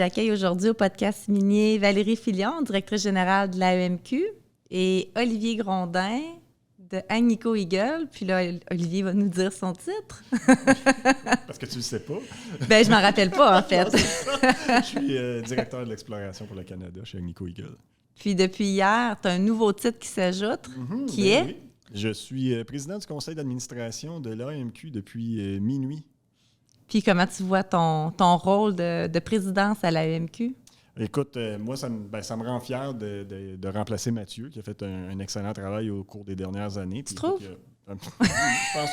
j'accueille aujourd'hui au podcast minier Valérie Filion, directrice générale de l'AEMQ, et Olivier Grondin de Agnico Eagle. Puis là, Olivier va nous dire son titre. Parce que tu le sais pas. Ben, je m'en rappelle pas, en fait. Non, je suis directeur de l'exploration pour le Canada chez Agnico Eagle. Puis depuis hier, tu as un nouveau titre qui s'ajoute, qui est? Oui. Je suis président du conseil d'administration de l'AEMQ depuis minuit. Puis comment tu vois ton rôle de présidence à l'AEMQ? Écoute, moi, ça me rend fier de remplacer Mathieu, qui a fait un excellent travail au cours des dernières années. Tu trouves? Je pense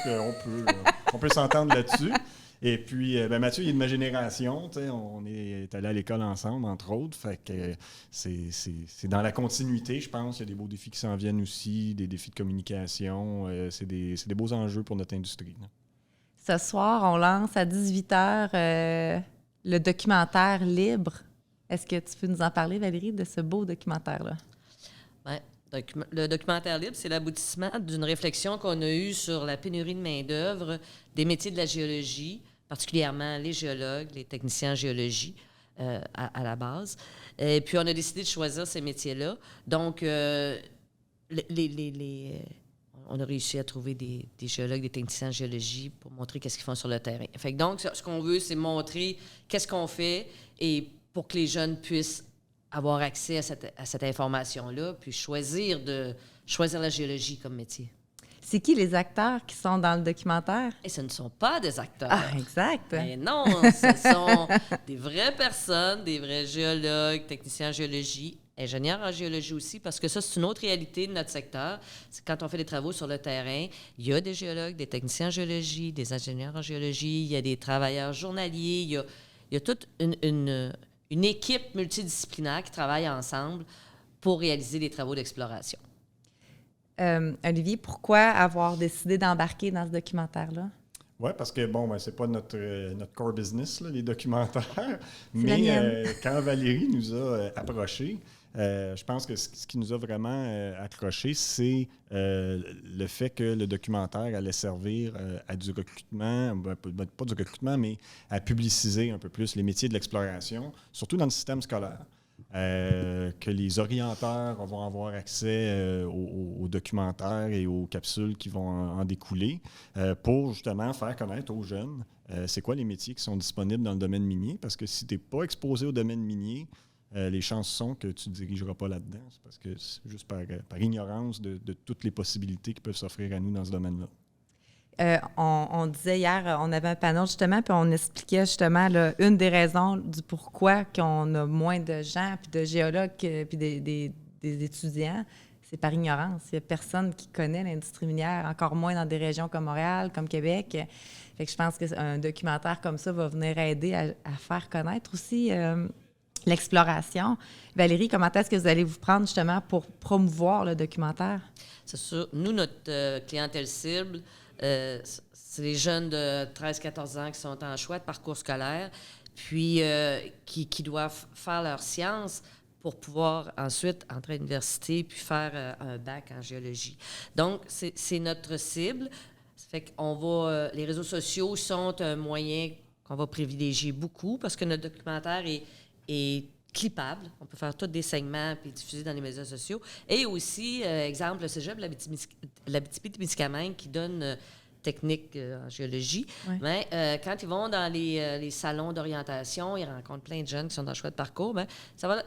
qu'on peut s'entendre là-dessus. Et puis, Mathieu, il est de ma génération. On est allé à l'école ensemble, entre autres. Fait que c'est dans la continuité, je pense. Il y a des beaux défis qui s'en viennent aussi, des défis de communication. C'est des beaux enjeux pour notre industrie. Là. Ce soir, on lance à 18h le documentaire Libre. Est-ce que tu peux nous en parler, Valérie, de ce beau documentaire-là? Bien, le documentaire Libre, c'est l'aboutissement d'une réflexion qu'on a eue sur la pénurie de main-d'œuvre des métiers de la géologie, particulièrement les géologues, les techniciens en géologie à la base. Et puis, on a décidé de choisir ces métiers-là. Donc, on a réussi à trouver des géologues, des techniciens en géologie pour montrer qu'est-ce qu'ils font sur le terrain. Fait que donc, ce qu'on veut, c'est montrer qu'est-ce qu'on fait et pour que les jeunes puissent avoir accès à cette information-là, puis choisir la géologie comme métier. C'est qui les acteurs qui sont dans le documentaire? Et ce ne sont pas des acteurs. Ah, exact. Mais non, ce sont des vraies personnes, des vrais géologues, techniciens en géologie, ingénieurs en géologie aussi, parce que ça, c'est une autre réalité de notre secteur. C'est quand on fait des travaux sur le terrain, il y a des géologues, des techniciens en géologie, des ingénieurs en géologie, il y a des travailleurs journaliers, il y a toute une équipe multidisciplinaire qui travaille ensemble pour réaliser des travaux d'exploration. Olivier, pourquoi avoir décidé d'embarquer dans ce documentaire-là? Oui, parce que, c'est pas notre core business, là, les documentaires. Mais quand Valérie nous a approchés, je pense que ce qui nous a vraiment accrochés, c'est le fait que le documentaire allait servir à du recrutement, pas du recrutement, mais à publiciser un peu plus les métiers de l'exploration, surtout dans le système scolaire. Que les orienteurs vont avoir accès aux documentaires et aux capsules qui vont en découler pour justement faire connaître aux jeunes c'est quoi les métiers qui sont disponibles dans le domaine minier. Parce que si tu n'es pas exposé au domaine minier, les chances sont que tu ne te dirigeras pas là-dedans. C'est parce que c'est juste par ignorance de toutes les possibilités qui peuvent s'offrir à nous dans ce domaine-là. On disait hier, on avait un panel justement, puis on expliquait justement là, une des raisons du pourquoi qu'on a moins de gens, puis de géologues, puis des étudiants, c'est par ignorance. Il n'y a personne qui connaît l'industrie minière, encore moins dans des régions comme Montréal, comme Québec. Fait que je pense qu'un documentaire comme ça va venir aider à faire connaître aussi l'exploration. Valérie, comment est-ce que vous allez vous prendre justement pour promouvoir le documentaire? C'est sûr. Nous, notre clientèle cible, c'est les jeunes de 13-14 ans qui sont en choix de parcours scolaire, puis qui doivent faire leur science pour pouvoir ensuite entrer à l'université puis faire un bac en géologie. Donc, c'est notre cible. Ça fait qu'on va... les réseaux sociaux sont un moyen qu'on va privilégier beaucoup parce que notre documentaire est clippable. On peut faire tous des segments puis diffuser dans les médias sociaux. Et aussi, exemple, le cégep de l'Abitibi-Témiscamingue qui donne technique en géologie. Oui. Mais quand ils vont dans les salons d'orientation, ils rencontrent plein de jeunes qui sont dans le choix de parcours.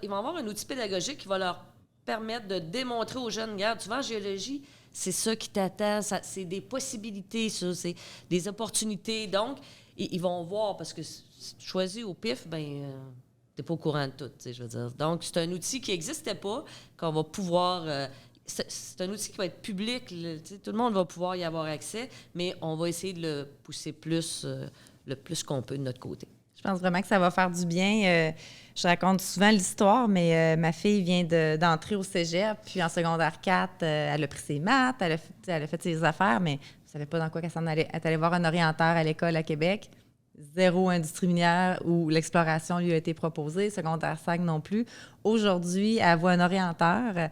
Ils vont avoir un outil pédagogique qui va leur permettre de démontrer aux jeunes, regarde, tu vas en géologie, c'est ça qui t'attend, c'est des possibilités, ça, c'est des opportunités. Donc, ils vont voir, parce que choisir au pif, t'es pas au courant de tout, je veux dire. Donc, c'est un outil qui n'existait pas, qu'on va pouvoir... c'est un outil qui va être public, tout le monde va pouvoir y avoir accès, mais on va essayer de le pousser le plus qu'on peut de notre côté. Je pense vraiment que ça va faire du bien. Je raconte souvent l'histoire, mais ma fille vient d'entrer au cégep, puis en secondaire 4, elle a pris ses maths, elle a fait ses affaires, mais elle ne savait pas dans quoi qu'elle s'en allait. Elle est allée voir un orienteur à l'école à Québec. Zéro industrie minière où l'exploration lui a été proposée, secondaire 5 non plus. Aujourd'hui, elle voit un orienteur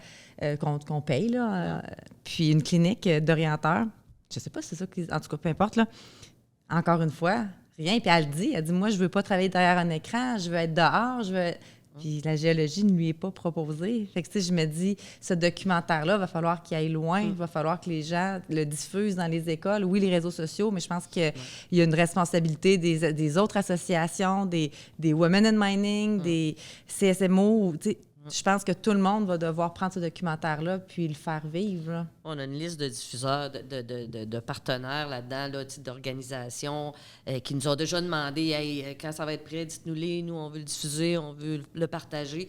qu'on paye, là, puis une clinique d'orienteur. Je ne sais pas si c'est ça, en tout cas, peu importe. Là. Encore une fois, Rien. Puis elle dit, moi, je veux pas travailler derrière un écran, je veux être dehors, Puis la géologie ne lui est pas proposée. Fait que, tu sais, je me dis, ce documentaire-là, va falloir qu'il aille loin, il va falloir que les gens le diffusent dans les écoles. Oui, les réseaux sociaux, mais je pense qu'il y a une responsabilité des autres associations, des Women in Mining, des CSMO, tu sais. Je pense que tout le monde va devoir prendre ce documentaire-là puis le faire vivre. Là. On a une liste de diffuseurs, de partenaires là-dedans, là, d'organisations qui nous ont déjà demandé hey, quand ça va être prêt, dites-nous-les, nous, on veut le diffuser, on veut le partager.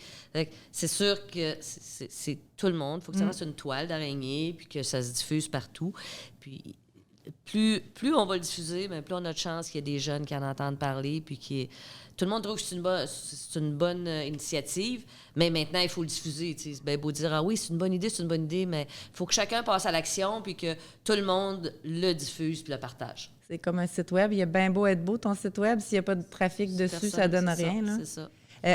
C'est sûr que c'est tout le monde. Il faut que ça fasse une toile d'araignée puis que ça se diffuse partout. Puis plus on va le diffuser, bien, plus on a de chance qu'il y ait des jeunes qui en entendent parler puis tout le monde trouve que c'est une bonne initiative, mais maintenant, il faut le diffuser. T'sais. C'est bien beau dire « Ah oui, c'est une bonne idée, mais il faut que chacun passe à l'action puis que tout le monde le diffuse puis le partage. » C'est comme un site web. Il a bien beau être beau, ton site web. S'il n'y a pas de trafic dessus, ça donne rien. Là. C'est ça.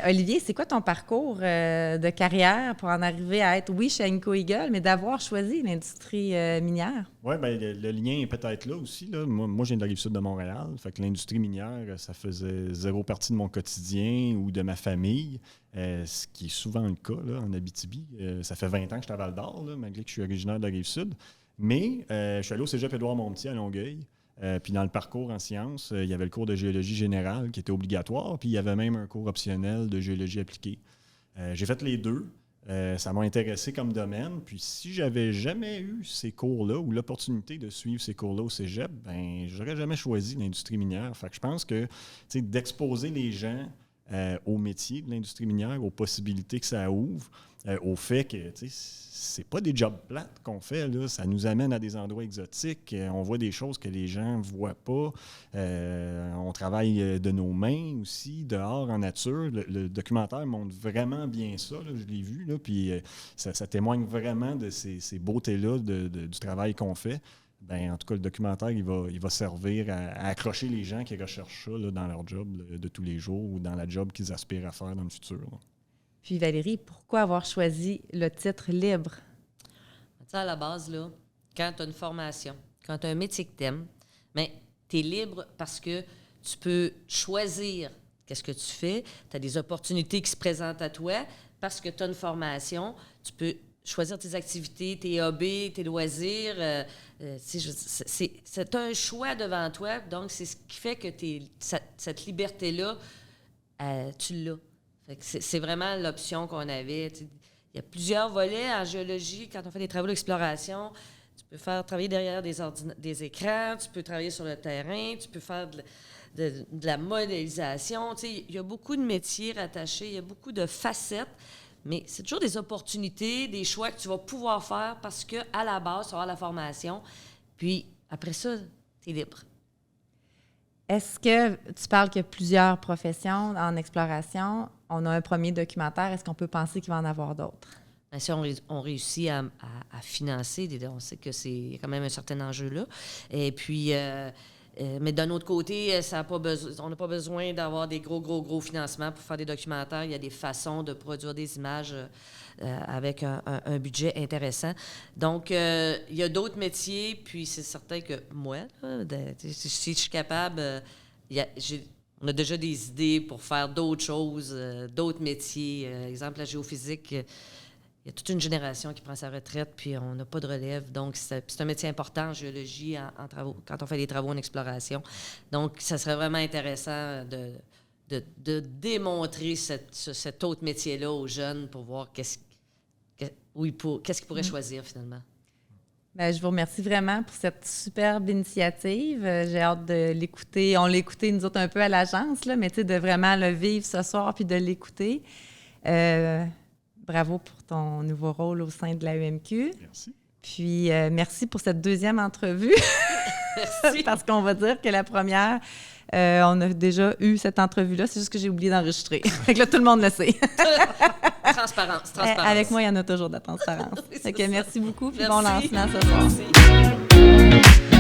Olivier, c'est quoi ton parcours de carrière pour en arriver à être, oui, chez Agnico Eagle, mais d'avoir choisi l'industrie minière? Oui, bien, le lien est peut-être là aussi. Là. Moi, je viens de la Rive-Sud de Montréal. Fait que l'industrie minière, ça faisait zéro partie de mon quotidien ou de ma famille, ce qui est souvent le cas là, en Abitibi. Ça fait 20 ans que je suis à Val-d'Or, là, malgré que je suis originaire de la Rive-Sud. Mais je suis allé au cégep Édouard-Montpetit à Longueuil. Puis dans le parcours en sciences, il y avait le cours de géologie générale qui était obligatoire, puis il y avait même un cours optionnel de géologie appliquée. J'ai fait les deux. Ça m'a intéressé comme domaine. Puis si j'avais jamais eu ces cours-là ou l'opportunité de suivre ces cours-là au cégep, ben j'aurais jamais choisi l'industrie minière. Fait que je pense que d'exposer les gens au métier de l'industrie minière, aux possibilités que ça ouvre, au fait que c'est pas des jobs plates qu'on fait, là. Ça nous amène à des endroits exotiques. On voit des choses que les gens ne voient pas. On travaille de nos mains aussi, dehors, en nature. Le documentaire montre vraiment bien ça, là, je l'ai vu. Là, puis ça témoigne vraiment de ces beautés-là du travail qu'on fait. Bien, en tout cas, le documentaire, il va servir à accrocher les gens qui recherchent ça là, dans leur job de tous les jours ou dans la job qu'ils aspirent à faire dans le futur. Là. Puis Valérie, pourquoi avoir choisi le titre libre? Tu sais, à la base, là, quand tu as une formation, quand tu as un métier que tu aimes, tu es libre parce que tu peux choisir qu'est-ce que tu fais. Tu as des opportunités qui se présentent à toi parce que tu as une formation. Tu peux choisir tes activités, tes hobbies, tes loisirs. C'est un choix devant toi. Donc, c'est ce qui fait que cette liberté-là, tu l'as. C'est vraiment l'option qu'on avait. Il y a plusieurs volets en géologie. Quand on fait des travaux d'exploration, tu peux faire travailler derrière des écrans, tu peux travailler sur le terrain, tu peux faire de la modélisation. Il y a beaucoup de métiers rattachés, il y a beaucoup de facettes, mais c'est toujours des opportunités, des choix que tu vas pouvoir faire parce qu'à la base, tu vas avoir la formation. Puis après ça, tu es libre. Est-ce que tu parles qu'il y a plusieurs professions en exploration? On a un premier documentaire. Est-ce qu'on peut penser qu'il va en avoir d'autres? Bien, si on réussit à financer, on sait que c'est quand même un certain enjeu là. Et puis, mais d'un autre côté, on n'a pas besoin d'avoir des gros financements pour faire des documentaires. Il y a des façons de produire des images avec un budget intéressant. Donc, il y a d'autres métiers, puis c'est certain que moi, là, si je suis capable, on a déjà des idées pour faire d'autres choses, d'autres métiers. Exemple, la géophysique, il y a toute une génération qui prend sa retraite, puis on n'a pas de relève. Donc, c'est un métier important en géologie, en travaux, quand on fait des travaux en exploration. Donc, ça serait vraiment intéressant de démontrer cet autre métier-là aux jeunes pour voir qu'est-ce qu'ils pourraient choisir, finalement. Bien, je vous remercie vraiment pour cette superbe initiative. J'ai hâte de l'écouter. On l'a écouté, nous autres, un peu à l'agence, là, mais de vraiment le vivre ce soir puis de l'écouter. Bravo pour ton nouveau rôle au sein de l'AEMQ. Merci. Puis, merci pour cette deuxième entrevue. Merci. Parce qu'on va dire que la première, on a déjà eu cette entrevue-là. C'est juste que j'ai oublié d'enregistrer. Fait que là, tout le monde le sait. Transparence. Avec moi, il y en a toujours de la transparence. Fait que merci beaucoup, puis Merci. bon lancement ce soir. Merci.